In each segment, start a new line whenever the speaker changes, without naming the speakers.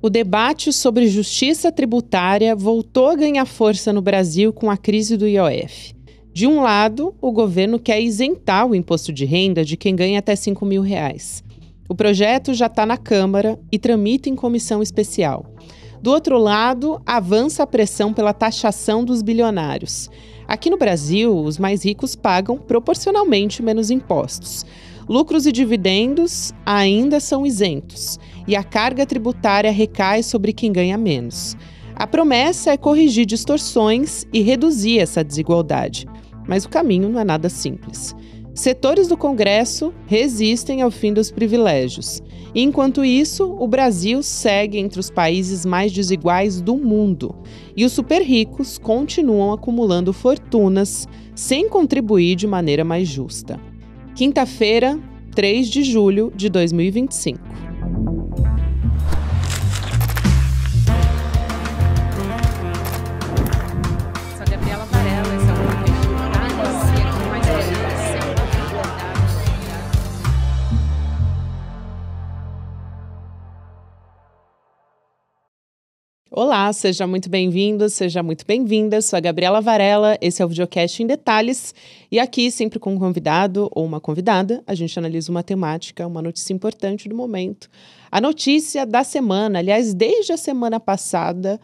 O debate sobre justiça tributária voltou a ganhar força no Brasil com a crise do IOF. De um lado, o governo quer isentar o imposto de renda de quem ganha até R$5 mil. O projeto já está na Câmara e tramita em comissão especial. Do outro lado, avança a pressão pela taxação dos bilionários. Aqui no Brasil, os mais ricos pagam proporcionalmente menos impostos. Lucros e dividendos ainda são isentos e a carga tributária recai sobre quem ganha menos. A promessa é corrigir distorções e reduzir essa desigualdade, mas o caminho não é nada simples. Setores do Congresso resistem ao fim dos privilégios. E, enquanto isso, o Brasil segue entre os países mais desiguais do mundo. E os super ricos continuam acumulando fortunas sem contribuir de maneira mais justa. Quinta-feira, 3 de julho de 2025. Olá, seja muito bem-vindo, seja muito bem-vinda. Sou a Gabriela Varela, esse é o Videocast em Detalhes. E aqui, sempre com um convidado ou uma convidada, a gente analisa uma temática, uma notícia importante do momento. A notícia da semana, aliás, desde a semana passada,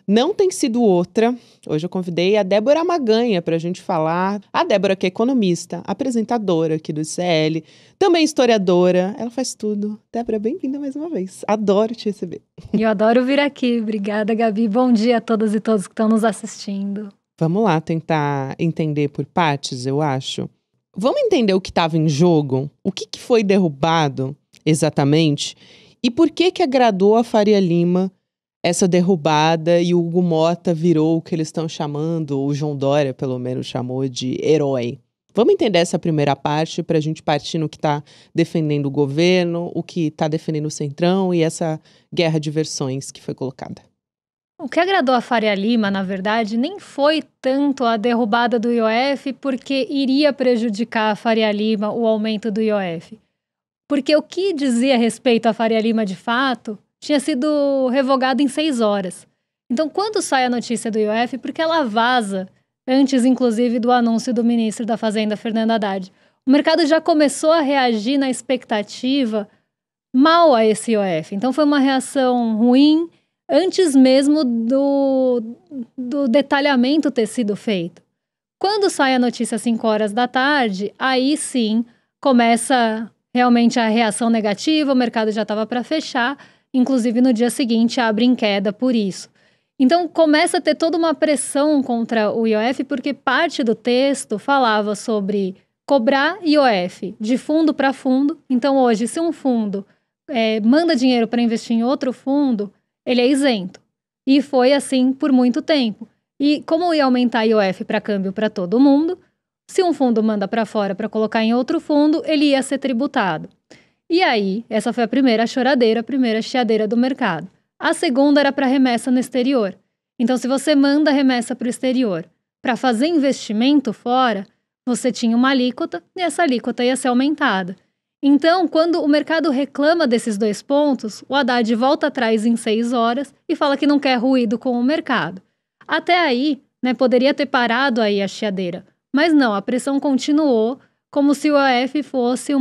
não tem sido outra. Hoje eu convidei a Débora Maganha para a gente falar. A Débora, que é economista, apresentadora aqui do ICL, também historiadora. Ela faz tudo. Débora, bem-vinda mais uma vez. Adoro te receber.
Eu adoro vir aqui. Obrigada, Gabi. Bom dia a todas e todos que estão nos assistindo.
Vamos lá tentar entender por partes, eu acho. Vamos entender o que estava em jogo? O que foi derrubado exatamente? E por que agradou a Faria Lima essa derrubada e o Hugo Motta virou o que eles estão chamando, o João Dória pelo menos chamou de herói. Vamos entender essa primeira parte para a gente partir no que está defendendo o governo, o que está defendendo o Centrão e essa guerra de versões que foi colocada.
O que agradou a Faria Lima, na verdade, nem foi tanto a derrubada do IOF, porque iria prejudicar a Faria Lima o aumento do IOF. Porque o que dizia respeito à Faria Lima de fato tinha sido revogado em 6 horas. Então, quando sai a notícia do IOF, porque ela vaza, antes inclusive do anúncio do ministro da Fazenda, Fernando Haddad, o mercado já começou a reagir na expectativa mal a esse IOF. Então, foi uma reação ruim antes mesmo do detalhamento ter sido feito. Quando sai a notícia às 5 horas da tarde, aí sim começa realmente a reação negativa, o mercado já estava para fechar. Inclusive, no dia seguinte, abre em queda por isso. Então, começa a ter toda uma pressão contra o IOF, porque parte do texto falava sobre cobrar IOF de fundo para fundo. Então, hoje, se um fundo manda dinheiro para investir em outro fundo, ele é isento. E foi assim por muito tempo. E como ia aumentar IOF para câmbio para todo mundo, se um fundo manda para fora para colocar em outro fundo, ele ia ser tributado. E aí, essa foi a primeira choradeira, a primeira chiadeira do mercado. A segunda era para remessa no exterior. Então, se você manda remessa para o exterior para fazer investimento fora, você tinha uma alíquota e essa alíquota ia ser aumentada. Então, quando o mercado reclama desses 2 pontos, o Haddad volta atrás em 6 horas e fala que não quer ruído com o mercado. Até aí, poderia ter parado aí a chiadeira. Mas não, a pressão continuou como se o IOF fosse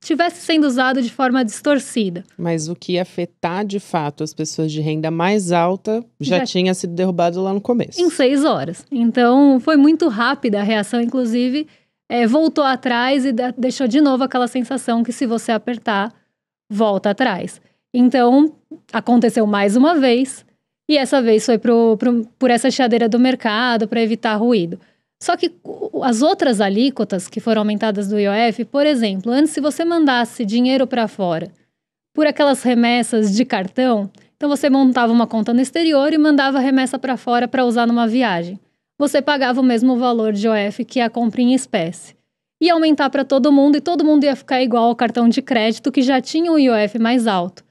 estivesse sendo usado de forma distorcida.
Mas o que ia afetar, de fato, as pessoas de renda mais alta já tinha sido derrubado lá no começo.
Em 6 horas. Então, foi muito rápida a reação, inclusive, voltou atrás e deixou de novo aquela sensação que se você apertar, volta atrás. Então, aconteceu mais uma vez, e essa vez foi por essa chiadeira do mercado, para evitar ruído. Só que as outras alíquotas que foram aumentadas do IOF, por exemplo, antes se você mandasse dinheiro para fora por aquelas remessas de cartão, então você montava uma conta no exterior e mandava remessa para fora para usar numa viagem. Você pagava o mesmo valor de IOF que a compra em espécie. Ia aumentar para todo mundo e todo mundo ia ficar igual ao cartão de crédito que já tinha um IOF mais alto.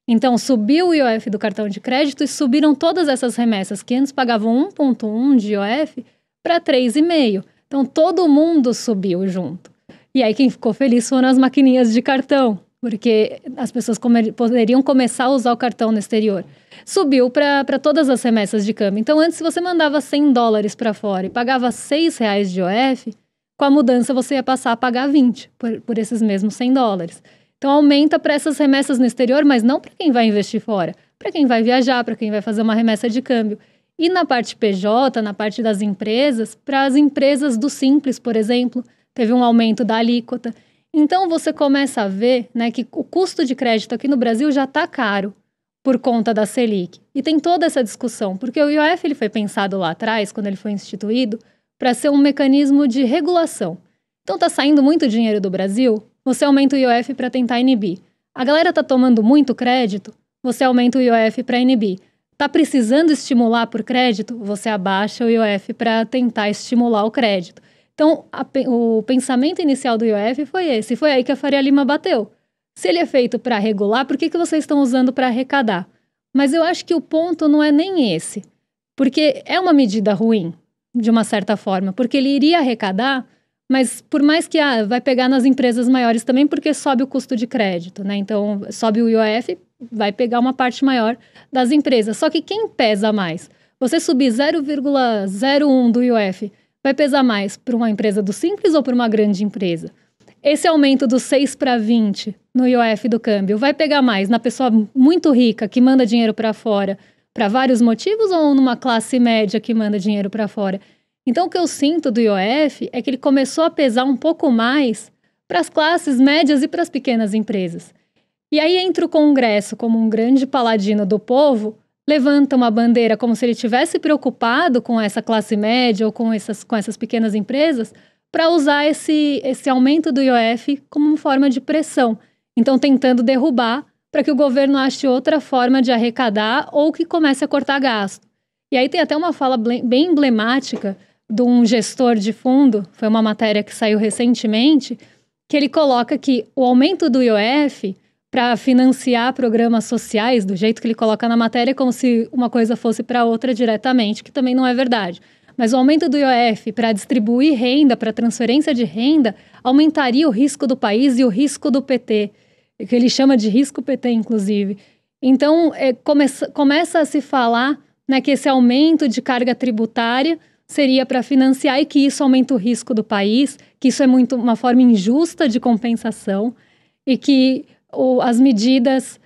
Então subiu o IOF do cartão de crédito e subiram todas essas remessas que antes pagavam 1,1 de IOF para 3,5. Então, todo mundo subiu junto. E aí, quem ficou feliz foram as maquininhas de cartão. porque as pessoas poderiam começar a usar o cartão no exterior. Subiu para todas as remessas de câmbio. Então, antes, se você mandava $100 para fora e pagava R$6 de IOF, com a mudança você ia passar a pagar 20 por esses mesmos $100. Então, aumenta para essas remessas no exterior, mas não para quem vai investir fora, para quem vai viajar, para quem vai fazer uma remessa de câmbio. E na parte PJ, na parte das empresas, para as empresas do Simples, por exemplo, teve um aumento da alíquota. Então, você começa a ver, né, que o custo de crédito aqui no Brasil já está caro por conta da Selic. E tem toda essa discussão, porque o IOF ele foi pensado lá atrás, quando ele foi instituído, para ser um mecanismo de regulação. Então, está saindo muito dinheiro do Brasil, você aumenta o IOF para tentar inibir. A galera está tomando muito crédito, você aumenta o IOF para inibir. Está precisando estimular por crédito, você abaixa o IOF para tentar estimular o crédito. Então, o pensamento inicial do IOF foi esse. Foi aí que a Faria Lima bateu. Se ele é feito para regular, por que vocês estão usando para arrecadar? Mas eu acho que o ponto não é nem esse. Porque é uma medida ruim, de uma certa forma. Porque ele iria arrecadar, mas por mais que vai pegar nas empresas maiores também, porque sobe o custo de crédito, né? Então, sobe o IOF, vai pegar uma parte maior das empresas. Só que quem pesa mais? Você subir 0,01 do IOF, vai pesar mais para uma empresa do Simples ou para uma grande empresa? Esse aumento do 6 para 20 no IOF do câmbio vai pegar mais na pessoa muito rica que manda dinheiro para fora para vários motivos ou numa classe média que manda dinheiro para fora? Então, o que eu sinto do IOF é que ele começou a pesar um pouco mais para as classes médias e para as pequenas empresas. E aí entra o Congresso como um grande paladino do povo, levanta uma bandeira como se ele tivesse preocupado com essa classe média ou com essas pequenas empresas para usar esse aumento do IOF como uma forma de pressão. Então, tentando derrubar para que o governo ache outra forma de arrecadar ou que comece a cortar gasto. E aí tem até uma fala bem emblemática de um gestor de fundo, foi uma matéria que saiu recentemente, que ele coloca que o aumento do IOF para financiar programas sociais, do jeito que ele coloca na matéria, é como se uma coisa fosse para outra diretamente, que também não é verdade. Mas o aumento do IOF para distribuir renda, para transferência de renda, aumentaria o risco do país e o risco do PT, que ele chama de risco PT, inclusive. Então, começa a se falar, né, que esse aumento de carga tributária seria para financiar e que isso aumenta o risco do país, que isso é uma forma injusta de compensação e que as medidas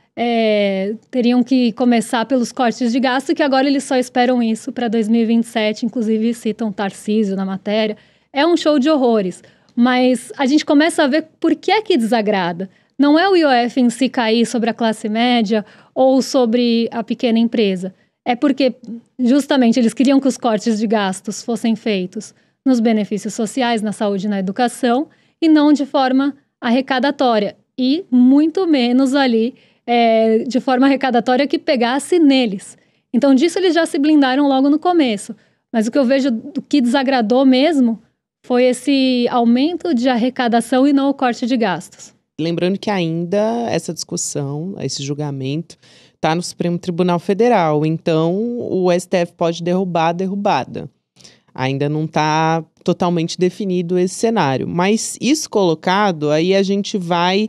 teriam que começar pelos cortes de gasto e que agora eles só esperam isso para 2027, inclusive citam Tarcísio na matéria. É um show de horrores, mas a gente começa a ver por que é que desagrada. Não é o IOF em si cair sobre a classe média ou sobre a pequena empresa. É porque, justamente, eles queriam que os cortes de gastos fossem feitos nos benefícios sociais, na saúde e na educação, e não de forma arrecadatória. E muito menos ali de forma arrecadatória que pegasse neles. Então, disso eles já se blindaram logo no começo. Mas o que eu vejo do que desagradou mesmo foi esse aumento de arrecadação e não o corte de gastos.
Lembrando que ainda essa discussão, esse julgamento, está no Supremo Tribunal Federal. Então, o STF pode derrubar a derrubada. Ainda não está totalmente definido esse cenário. Mas isso colocado, aí a gente vai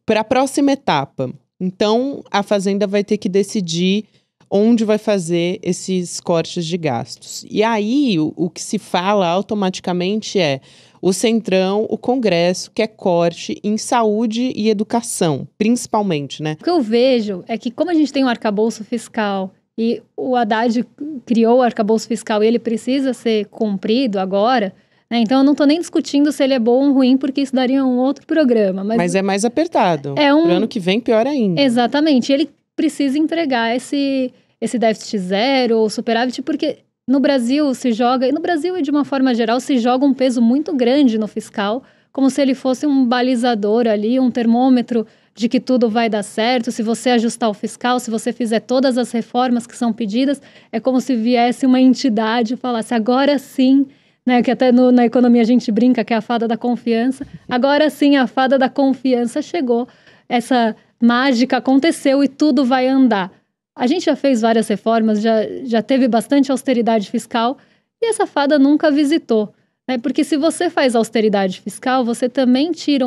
para a próxima etapa. Então, a Fazenda vai ter que decidir onde vai fazer esses cortes de gastos. E aí, o que se fala automaticamente é o Centrão, o Congresso, quer corte em saúde e educação, principalmente, né?
O que eu vejo é que, como a gente tem um arcabouço fiscal e o Haddad criou o arcabouço fiscal e ele precisa ser cumprido agora, né? Então eu não estou nem discutindo se ele é bom ou ruim, porque isso daria um outro programa. Mas
é mais apertado. Pro ano que vem, pior ainda.
Exatamente. Ele precisa entregar esse déficit zero ou superávit, porque no Brasil se joga, e no Brasil e de uma forma geral, se joga um peso muito grande no fiscal, como se ele fosse um balizador ali, um termômetro de que tudo vai dar certo. Se você ajustar o fiscal, se você fizer todas as reformas que são pedidas, é como se viesse uma entidade e falasse, agora sim, né, que até na economia a gente brinca que é a fada da confiança, agora sim a fada da confiança chegou, essa mágica aconteceu e tudo vai andar. A gente já fez várias reformas, já teve bastante austeridade fiscal e essa fada nunca visitou, né? Porque se você faz austeridade fiscal, você também tira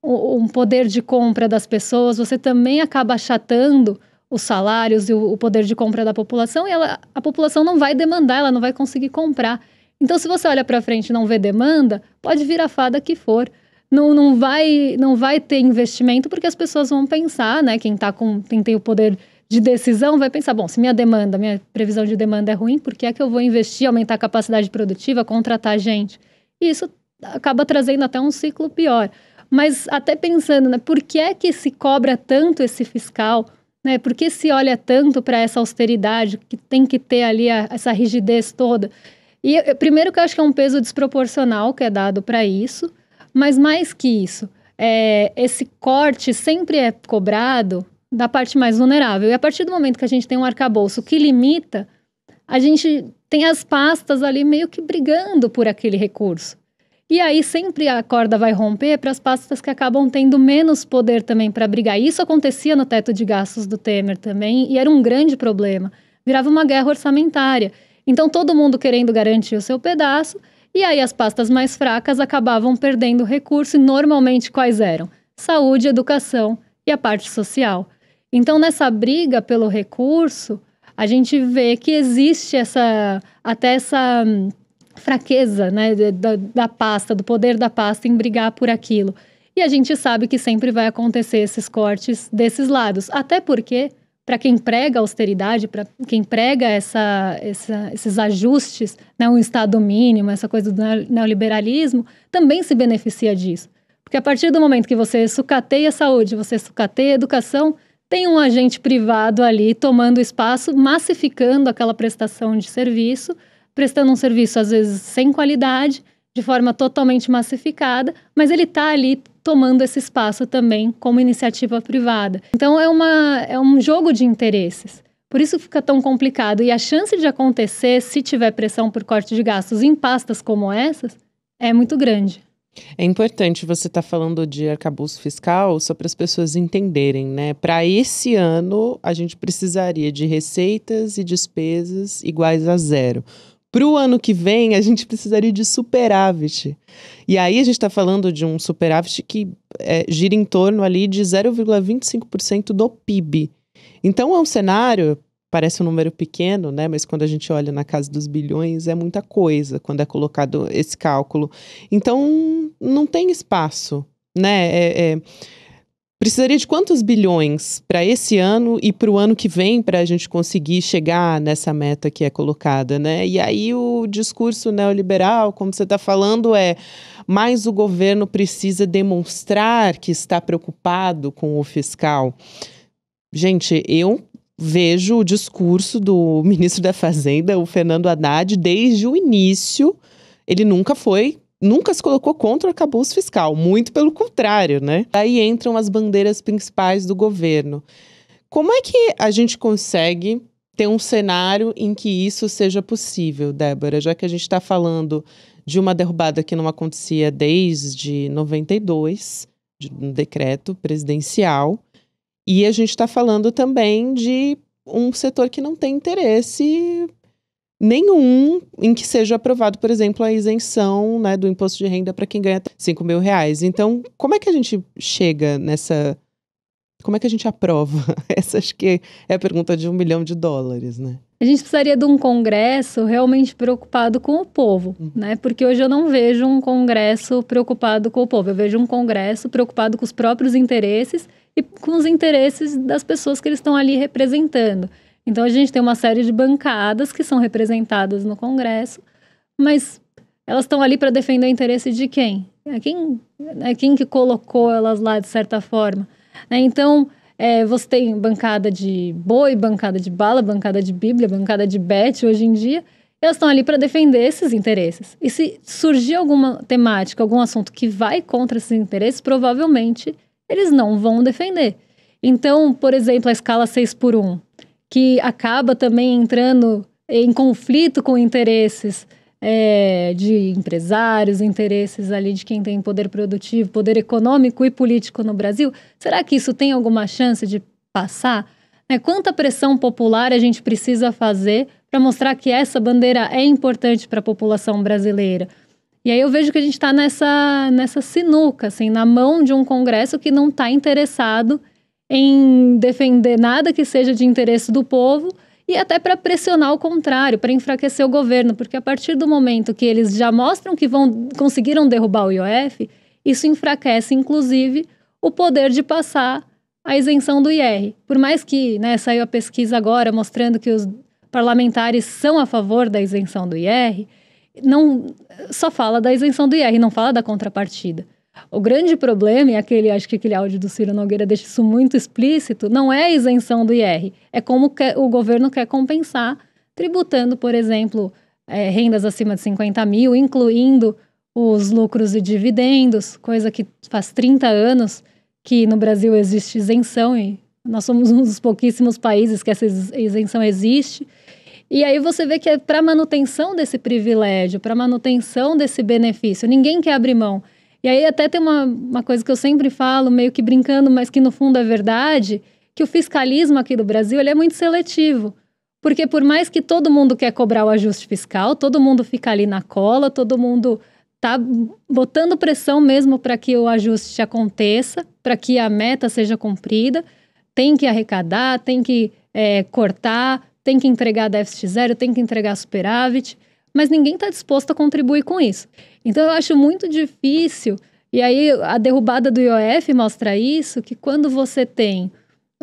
um poder de compra das pessoas, você também acaba achatando os salários e o poder de compra da população, e a população não vai demandar, ela não vai conseguir comprar. Então, se você olha para frente e não vê demanda, pode vir a fada que for. Não vai ter investimento, porque as pessoas vão pensar, né? Quem tem o poder de decisão vai pensar, bom, se minha previsão de demanda é ruim, por que é que eu vou investir, aumentar a capacidade produtiva, contratar gente? E isso acaba trazendo até um ciclo pior. Mas até pensando, né, por que é que se cobra tanto esse fiscal, né? Por que se olha tanto para essa austeridade, que tem que ter ali essa rigidez toda? E primeiro que eu acho que é um peso desproporcional que é dado para isso, mas mais que isso, esse corte sempre é cobrado da parte mais vulnerável. E a partir do momento que a gente tem um arcabouço que limita, a gente tem as pastas ali meio que brigando por aquele recurso. E aí sempre a corda vai romper para as pastas que acabam tendo menos poder também para brigar. E isso acontecia no teto de gastos do Temer também, e era um grande problema. Virava uma guerra orçamentária. Então todo mundo querendo garantir o seu pedaço, e aí as pastas mais fracas acabavam perdendo recurso, e normalmente quais eram? Saúde, educação e a parte social. Então nessa briga pelo recurso, a gente vê que existe essa fraqueza, né, da pasta, do poder da pasta em brigar por aquilo. E a gente sabe que sempre vai acontecer esses cortes desses lados. Até porque, para quem prega austeridade, para quem prega esses ajustes, né, um Estado mínimo, essa coisa do neoliberalismo, também se beneficia disso. Porque a partir do momento que você sucateia a saúde, você sucateia a educação, tem um agente privado ali tomando espaço, massificando aquela prestação de serviço, prestando um serviço, às vezes, sem qualidade, de forma totalmente massificada, mas ele está ali tomando esse espaço também como iniciativa privada. Então, é um jogo de interesses. Por isso fica tão complicado. E a chance de acontecer, se tiver pressão por corte de gastos em pastas como essas, é muito grande.
É importante você estar falando de arcabouço fiscal só para as pessoas entenderem, né? Para esse ano, a gente precisaria de receitas e despesas iguais a zero. Para o ano que vem, a gente precisaria de superávit. E aí a gente está falando de um superávit que gira em torno ali de 0,25% do PIB. Então é um cenário, parece um número pequeno, né? Mas quando a gente olha na casa dos bilhões, é muita coisa quando é colocado esse cálculo. Então não tem espaço, né? Precisaria de quantos bilhões para esse ano e para o ano que vem para a gente conseguir chegar nessa meta que é colocada, né? E aí o discurso neoliberal, como você está falando, mais o governo precisa demonstrar que está preocupado com o fiscal. Gente, eu vejo o discurso do ministro da Fazenda, o Fernando Haddad, desde o início, ele nunca se colocou contra o arcabouço fiscal, muito pelo contrário, né? Aí entram as bandeiras principais do governo. Como é que a gente consegue ter um cenário em que isso seja possível, Débora? Já que a gente está falando de uma derrubada que não acontecia desde 92, de um decreto presidencial, e a gente está falando também de um setor que não tem interesse nenhum em que seja aprovado, por exemplo, a isenção, né, do imposto de renda para quem ganha R$5.000. Então, como é que a gente chega nessa... Como é que a gente aprova? Essa acho que é a pergunta de $1 milhão, né?
A gente precisaria de um Congresso realmente preocupado com o povo, né? Porque hoje eu não vejo um Congresso preocupado com o povo. Eu vejo um Congresso preocupado com os próprios interesses e com os interesses das pessoas que eles estão ali representando. Então, a gente tem uma série de bancadas que são representadas no Congresso, mas elas estão ali para defender o interesse de quem? Quem que colocou elas lá, de certa forma? Então, você tem bancada de boi, bancada de bala, bancada de Bíblia, bancada de Beth hoje em dia. Elas estão ali para defender esses interesses. E se surgir alguma temática, algum assunto que vai contra esses interesses, provavelmente eles não vão defender. Então, por exemplo, a escala 6x1, que acaba também entrando em conflito com interesses de empresários, interesses ali de quem tem poder produtivo, poder econômico e político no Brasil. Será que isso tem alguma chance de passar? Quanta pressão popular a gente precisa fazer para mostrar que essa bandeira é importante para a população brasileira? E aí eu vejo que a gente está nessa sinuca, assim, na mão de um Congresso que não está interessado em defender nada que seja de interesse do povo e até para pressionar o contrário, para enfraquecer o governo, porque a partir do momento que eles já mostram que conseguiram derrubar o IOF, isso enfraquece, inclusive, o poder de passar a isenção do IR. Por mais que, né, saiu a pesquisa agora mostrando que os parlamentares são a favor da isenção do IR, não só fala da isenção do IR, não fala da contrapartida. O grande problema, e acho que aquele áudio do Ciro Nogueira deixa isso muito explícito, não é a isenção do IR, é como o governo quer compensar, tributando, por exemplo, rendas acima de 50 mil, incluindo os lucros e dividendos, coisa que faz 30 anos que no Brasil existe isenção e nós somos um dos pouquíssimos países que essa isenção existe. E aí você vê que é para manutenção desse privilégio, para manutenção desse benefício. Ninguém quer abrir mão. E aí até tem uma coisa que eu sempre falo, meio que brincando, mas que no fundo é verdade, que o fiscalismo aqui do Brasil ele é muito seletivo. Porque por mais que todo mundo quer cobrar o ajuste fiscal, todo mundo fica ali na cola, todo mundo está botando pressão mesmo para que o ajuste aconteça, para que a meta seja cumprida, tem que arrecadar, tem que cortar, tem que entregar déficit zero, tem que entregar superávit, mas ninguém está disposto a contribuir com isso. Então, eu acho muito difícil, e aí a derrubada do IOF mostra isso, que quando você tem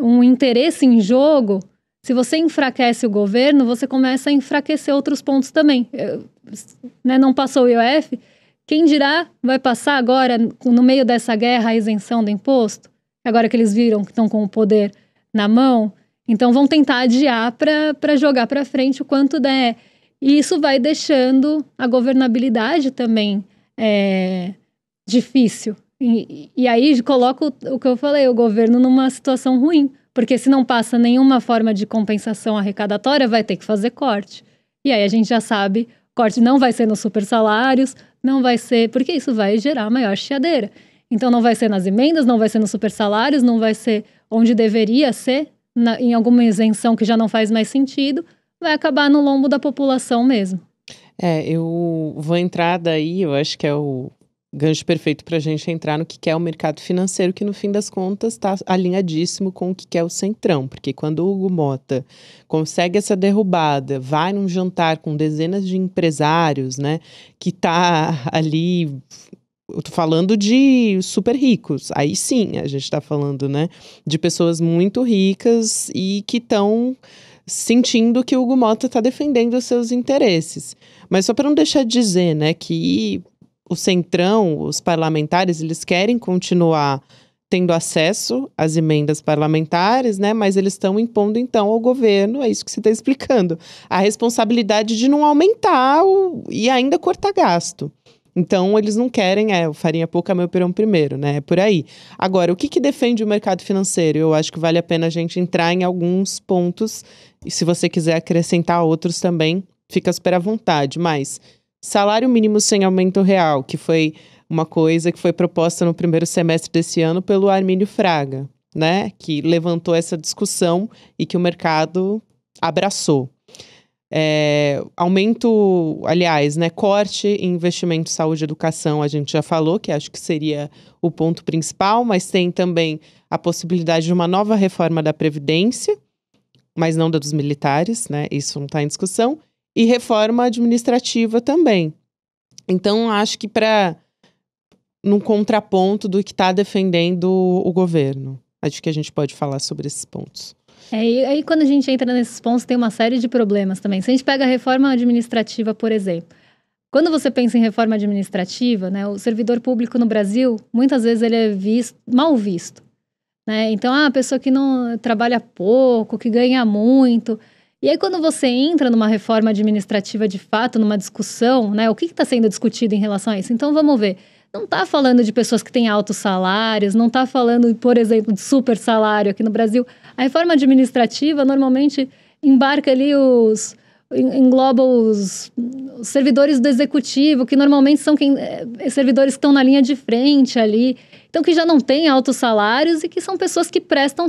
um interesse em jogo, se você enfraquece o governo, você começa a enfraquecer outros pontos também. Não passou o IOF, quem dirá vai passar agora, no meio dessa guerra, a isenção do imposto? Agora que eles viram que estão com o poder na mão, então vão tentar adiar para jogar para frente o quanto der. E isso vai deixando a governabilidade também difícil. E aí coloca o que eu falei, o governo numa situação ruim. Porque se não passa nenhuma forma de compensação arrecadatória, vai ter que fazer corte. E aí a gente já sabe, corte não vai ser nos super salários, não vai ser... Porque isso vai gerar maior chiadeira. Então não vai ser nas emendas, não vai ser nos super salários, não vai ser onde deveria ser, em alguma isenção que já não faz mais sentido, vai acabar no lombo da população mesmo.
Eu vou entrar daí, eu acho que é o gancho perfeito para a gente entrar no que é o mercado financeiro, que no fim das contas está alinhadíssimo com o que é o Centrão, porque quando o Hugo Motta consegue essa derrubada, vai num jantar com dezenas de empresários, né, que tá ali... Eu tô falando de super ricos. Aí sim, a gente tá falando, né, de pessoas muito ricas e que estão sentindo que o Hugo Motta tá defendendo os seus interesses. Mas só para não deixar de dizer, né, que o Centrão, os parlamentares, eles querem continuar tendo acesso às emendas parlamentares, né, mas eles estão impondo, então, ao governo, é isso que você está explicando, a responsabilidade de não aumentar e ainda cortar gasto. Então, eles não querem, o farinha pouca, meu pirão primeiro, né? É por aí. Agora, o que defende o mercado financeiro? Eu acho que vale a pena a gente entrar em alguns pontos, e se você quiser acrescentar outros também, fica super à vontade. Mas, salário mínimo sem aumento real, que foi uma coisa que foi proposta no primeiro semestre desse ano pelo Armínio Fraga, né? Que levantou essa discussão e que o mercado abraçou. Aumento, aliás, né, corte em investimento, saúde e educação, a gente já falou, que acho que seria o ponto principal, mas tem também a possibilidade de uma nova reforma da Previdência, mas não da dos militares, né, isso não está em discussão, e reforma administrativa também. Então, acho que num contraponto do que está defendendo o governo, acho que a gente pode falar sobre esses pontos.
E aí, quando a gente entra nesses pontos, tem uma série de problemas também. Se a gente pega a reforma administrativa, por exemplo, quando você pensa em reforma administrativa, né, o servidor público no Brasil, muitas vezes ele é mal visto. Né? Então, a pessoa que não trabalha pouco, que ganha muito. E aí, quando você entra numa reforma administrativa de fato, numa discussão, né, o que está sendo discutido em relação a isso? Então, vamos ver. Não está falando de pessoas que têm altos salários, não está falando, por exemplo, de super salário aqui no Brasil. A reforma administrativa normalmente embarca ali engloba os servidores do executivo, que normalmente são servidores que estão na linha de frente ali, então que já não têm altos salários e que são pessoas que prestam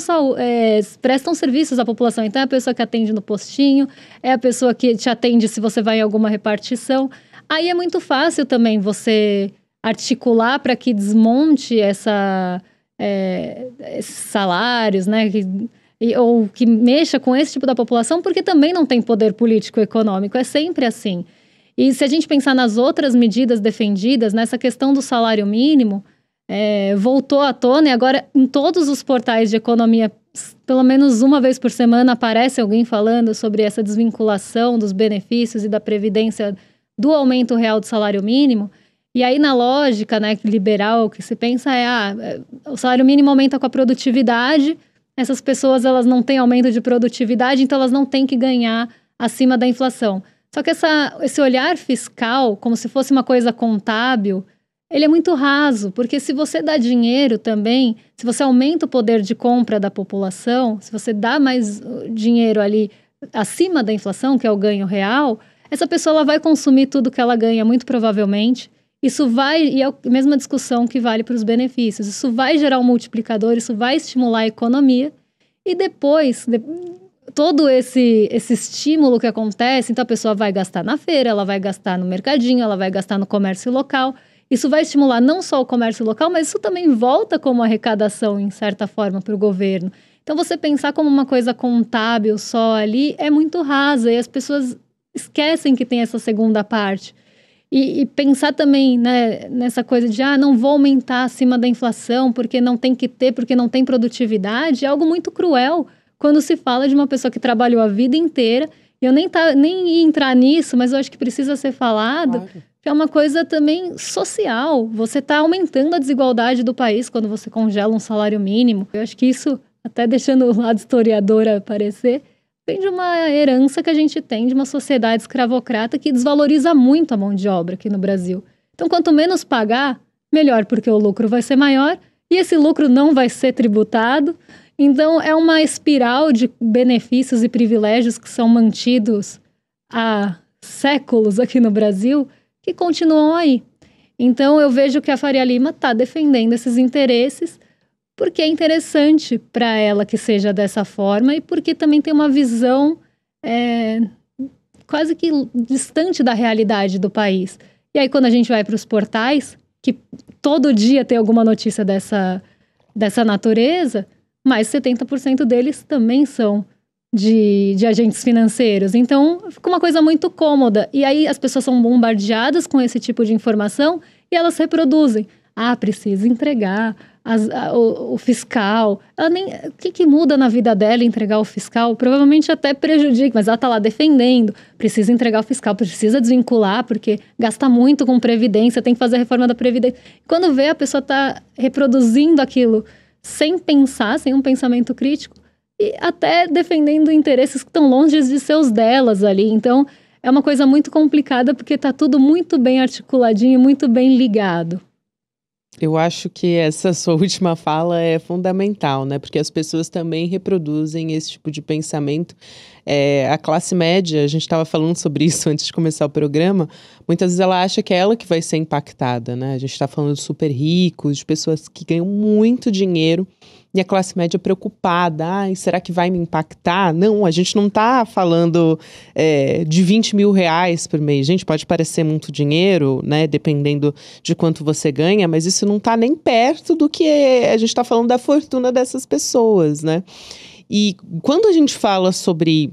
serviços à população. Então é a pessoa que atende no postinho, é a pessoa que te atende se você vai em alguma repartição. Aí é muito fácil também você articular para que desmonte esses salários, né? Ou que mexa com esse tipo da população, porque também não tem poder político e econômico. É sempre assim. E se a gente pensar nas outras medidas defendidas, nessa questão do salário mínimo, voltou à tona e agora em todos os portais de economia, pelo menos uma vez por semana, aparece alguém falando sobre essa desvinculação dos benefícios e da previdência do aumento real do salário mínimo. E aí, na lógica, né, liberal, o que se pensa o salário mínimo aumenta com a produtividade, essas pessoas elas não têm aumento de produtividade, então elas não têm que ganhar acima da inflação. Só que esse olhar fiscal, como se fosse uma coisa contábil, ele é muito raso, porque se você dá dinheiro também, se você aumenta o poder de compra da população, se você dá mais dinheiro ali acima da inflação, que é o ganho real, essa pessoa ela vai consumir tudo que ela ganha, muito provavelmente. Isso vai, e é a mesma discussão que vale para os benefícios, isso vai gerar um multiplicador, isso vai estimular a economia, e depois, todo esse estímulo que acontece, então a pessoa vai gastar na feira, ela vai gastar no mercadinho, ela vai gastar no comércio local, isso vai estimular não só o comércio local, mas isso também volta como arrecadação, em certa forma, para o governo. Então, você pensar como uma coisa contábil só ali é muito rasa, e as pessoas esquecem que tem essa segunda parte. E pensar também, né, nessa coisa de não vou aumentar acima da inflação porque não tem que ter, porque não tem produtividade, é algo muito cruel quando se fala de uma pessoa que trabalhou a vida inteira. Eu nem ia entrar nisso, mas eu acho que precisa ser falado, claro, que é uma coisa também social. Você está aumentando a desigualdade do país quando você congela um salário mínimo. Eu acho que isso, até deixando o lado historiadora aparecer, vem de uma herança que a gente tem de uma sociedade escravocrata que desvaloriza muito a mão de obra aqui no Brasil. Então, quanto menos pagar, melhor, porque o lucro vai ser maior e esse lucro não vai ser tributado. Então, é uma espiral de benefícios e privilégios que são mantidos há séculos aqui no Brasil que continuam aí. Então, eu vejo que a Faria Lima está defendendo esses interesses porque é interessante para ela que seja dessa forma e porque também tem uma visão quase que distante da realidade do país. E aí, quando a gente vai para os portais, que todo dia tem alguma notícia dessa natureza, mais 70% deles também são de agentes financeiros. Então, fica uma coisa muito cômoda. E aí, as pessoas são bombardeadas com esse tipo de informação e elas reproduzem. Precisa entregar o fiscal. O que muda na vida dela entregar o fiscal? Provavelmente até prejudica, mas ela está lá defendendo. Precisa entregar o fiscal, precisa desvincular, porque gasta muito com previdência, tem que fazer a reforma da previdência. Quando vê, a pessoa está reproduzindo aquilo sem pensar, sem um pensamento crítico, e até defendendo interesses que estão longe de ser os delas ali. Então, é uma coisa muito complicada, porque está tudo muito bem articuladinho, muito bem ligado.
Eu acho que essa sua última fala é fundamental, né? Porque as pessoas também reproduzem esse tipo de pensamento. A classe média, a gente estava falando sobre isso antes de começar o programa, muitas vezes ela acha que é ela que vai ser impactada, né? A gente está falando de super ricos, de pessoas que ganham muito dinheiro, e a classe média preocupada, será que vai me impactar? Não, a gente não está falando de 20 mil reais por mês. Gente, pode parecer muito dinheiro, né? Dependendo de quanto você ganha, mas isso não está nem perto do que a gente está falando da fortuna dessas pessoas, né? E quando a gente fala sobre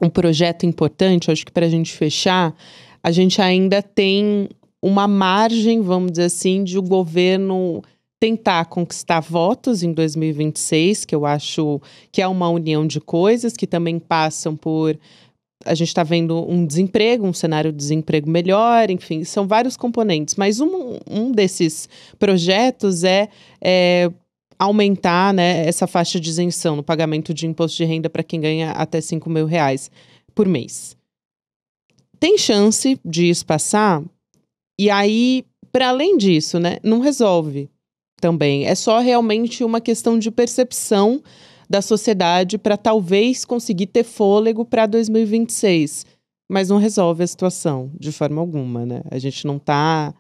um projeto importante, acho que para a gente fechar, a gente ainda tem uma margem, vamos dizer assim, de o governo tentar conquistar votos em 2026, que eu acho que é uma união de coisas que também passam por... A gente está vendo um cenário de desemprego melhor, enfim, são vários componentes. Mas um desses projetos é aumentar, né, essa faixa de isenção no pagamento de imposto de renda para quem ganha até 5 mil reais por mês. Tem chance de isso passar? E aí, para além disso, né, não resolve também. É só realmente uma questão de percepção da sociedade para talvez conseguir ter fôlego para 2026. Mas não resolve a situação de forma alguma, né? A gente não está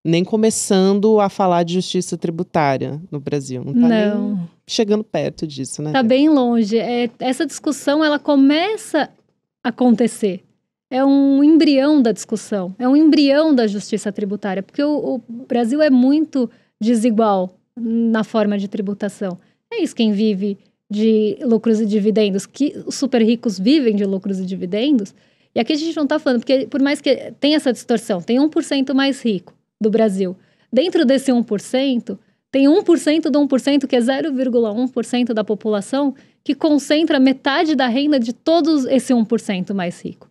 nem começando a falar de justiça tributária no Brasil. Não está nem chegando perto disso, né?
Está bem longe. Essa discussão, ela começa a acontecer. é um embrião da discussão, é um embrião da justiça tributária, porque o Brasil é muito desigual na forma de tributação. É isso, quem vive de lucros e dividendos, que os super ricos vivem de lucros e dividendos. E aqui a gente não está falando, porque por mais que tenha essa distorção, tem 1% mais rico do Brasil. Dentro desse 1%, tem 1% do 1%, que é 0,1% da população, que concentra metade da renda de todos esse 1% mais rico.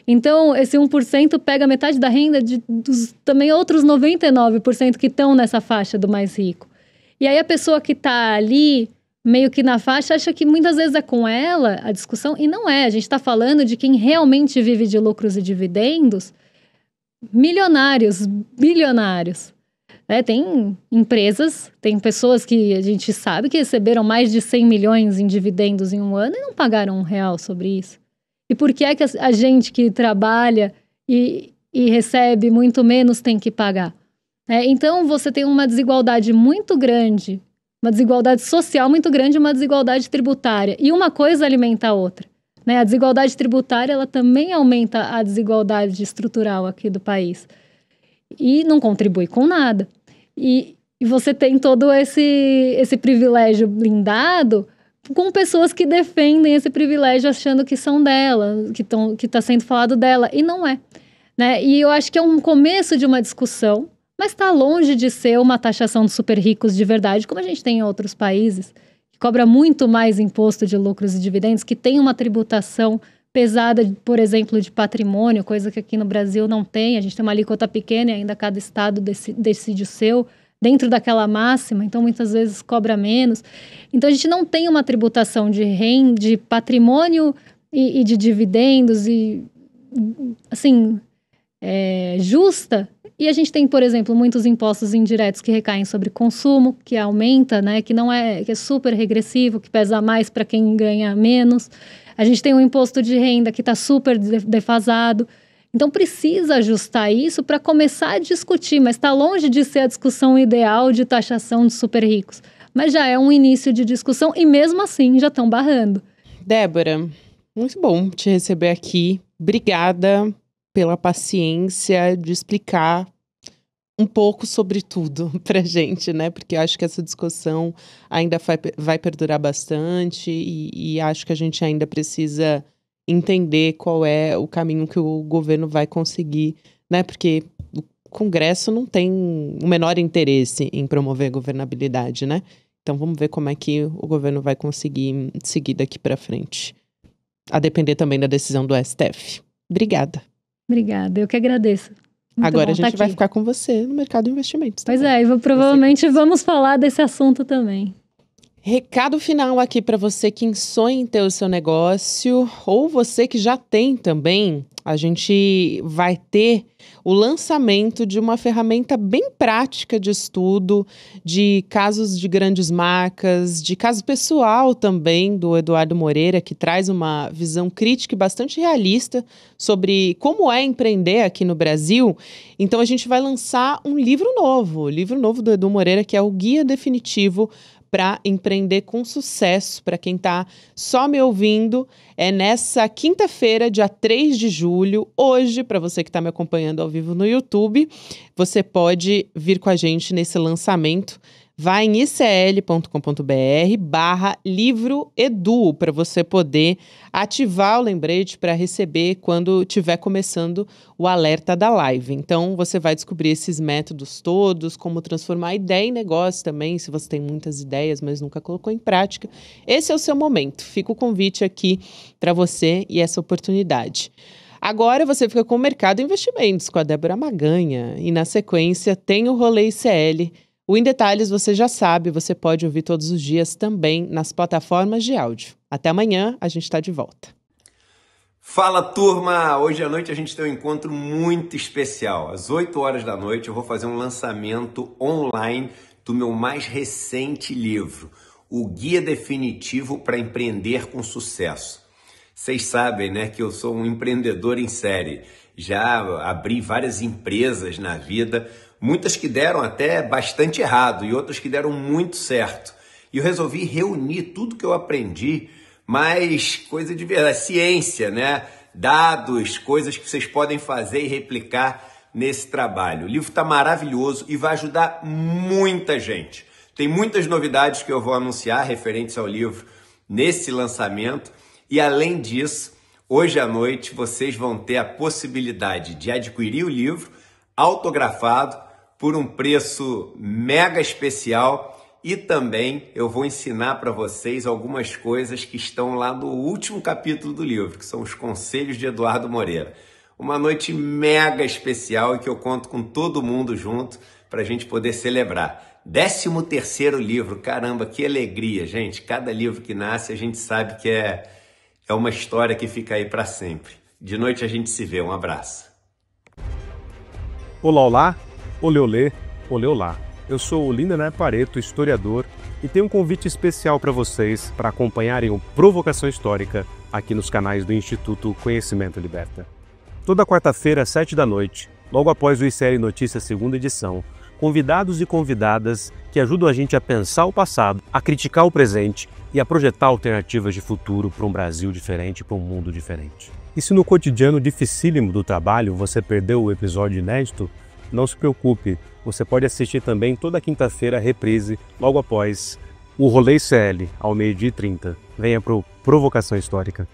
Então, esse 1% pega metade da renda dos também outros 99% que estão nessa faixa do mais rico. E aí a pessoa que está ali, meio que na faixa, acha que muitas vezes é com ela a discussão, e não é. A gente está falando de quem realmente vive de lucros e dividendos, milionários, bilionários. Tem empresas, tem pessoas que a gente sabe que receberam mais de 100 milhões em dividendos em um ano e não pagaram R$1 sobre isso. E por que é que a gente que trabalha e recebe muito menos tem que pagar? Então, você tem uma desigualdade muito grande, uma desigualdade social muito grande e uma desigualdade tributária. E uma coisa alimenta a outra. A desigualdade tributária, ela também aumenta a desigualdade estrutural aqui do país. E não contribui com nada. E você tem todo esse privilégio blindado com pessoas que defendem esse privilégio achando que são dela, que está sendo falado dela, e não é. E eu acho que é um começo de uma discussão, mas está longe de ser uma taxação de super ricos de verdade, como a gente tem em outros países, que cobra muito mais imposto de lucros e dividendos, que tem uma tributação pesada, por exemplo, de patrimônio, coisa que aqui no Brasil não tem. A gente tem uma alíquota pequena e ainda cada estado decide o seu, dentro daquela máxima, então muitas vezes cobra menos. Então a gente não tem uma tributação de renda, de patrimônio e de dividendos, e assim, justa. E a gente tem, por exemplo, muitos impostos indiretos que recaem sobre consumo, que aumenta, que não que é super regressivo, que pesa mais para quem ganha menos. A gente tem um imposto de renda que está super defasado. Então, precisa ajustar isso para começar a discutir, mas está longe de ser a discussão ideal de taxação de super ricos. Mas já é um início de discussão e, mesmo assim, já estão barrando.
Débora, muito bom te receber aqui. Obrigada pela paciência de explicar um pouco sobre tudo pra gente, Porque eu acho que essa discussão ainda vai perdurar bastante e acho que a gente ainda precisa entender qual é o caminho que o governo vai conseguir, Porque o Congresso não tem o menor interesse em promover a governabilidade, Então vamos ver como é que o governo vai conseguir seguir daqui para frente. A depender também da decisão do STF. Obrigada.
Obrigada, eu que agradeço. Muito
Agora a gente vai ficar com você no mercado de investimentos.
Pois é, e provavelmente vamos falar desse assunto também.
Recado final aqui para você que sonha em ter o seu negócio, ou você que já tem também. A gente vai ter o lançamento de uma ferramenta bem prática de estudo, de casos de grandes marcas, de caso pessoal também, do Eduardo Moreira, que traz uma visão crítica e bastante realista sobre como é empreender aqui no Brasil. Então a gente vai lançar um livro novo, o livro novo do Edu Moreira, que é o Guia Definitivo para empreender com sucesso. Para quem está só me ouvindo, é nessa quinta-feira, dia 3 de julho, hoje, para você que está me acompanhando ao vivo no YouTube, você pode vir com a gente nesse lançamento. Vai em icl.com.br/livroedu para você poder ativar o lembrete para receber quando estiver começando o alerta da live. Então, você vai descobrir esses métodos todos, como transformar ideia em negócio também, se você tem muitas ideias, mas nunca colocou em prática. Esse é o seu momento. Fica o convite aqui para você e essa oportunidade. Agora você fica com o Mercado Investimentos, com a Débora Maganha. E na sequência tem o Rolê ICL. O Em Detalhes você já sabe, você pode ouvir todos os dias também nas plataformas de áudio. Até amanhã, a gente está de volta.
Fala, turma! Hoje à noite a gente tem um encontro muito especial. Às 8 horas da noite eu vou fazer um lançamento online do meu mais recente livro, O Guia Definitivo para Empreender com Sucesso. Vocês sabem, que eu sou um empreendedor em série. Já abri várias empresas na vida, muitas que deram até bastante errado e outras que deram muito certo. E eu resolvi reunir tudo que eu aprendi, mas coisa de verdade, ciência, dados, coisas que vocês podem fazer e replicar nesse trabalho. O livro está maravilhoso e vai ajudar muita gente. Tem muitas novidades que eu vou anunciar referentes ao livro nesse lançamento e, além disso, hoje à noite vocês vão ter a possibilidade de adquirir o livro autografado por um preço mega especial e também eu vou ensinar para vocês algumas coisas que estão lá no último capítulo do livro, que são os conselhos de Eduardo Moreira. Uma noite mega especial e que eu conto com todo mundo junto para a gente poder celebrar. 13º livro, caramba, que alegria, gente. Cada livro que nasce a gente sabe que é uma história que fica aí para sempre. De noite a gente se vê, um abraço.
Olá, olá, olê, olê, olê, olá. Eu sou o Lindener Pareto, historiador, e tenho um convite especial para vocês para acompanharem o Provocação Histórica aqui nos canais do Instituto Conhecimento Liberta. Toda quarta-feira, às 7h, logo após o ICL Notícias segunda edição, convidados e convidadas que ajudam a gente a pensar o passado, a criticar o presente e a projetar alternativas de futuro para um Brasil diferente, para um mundo diferente. E se no cotidiano dificílimo do trabalho você perdeu o episódio inédito, não se preocupe, você pode assistir também toda quinta-feira a reprise, logo após o Rolê ICL, ao 12h30. Venha para o Provocação Histórica.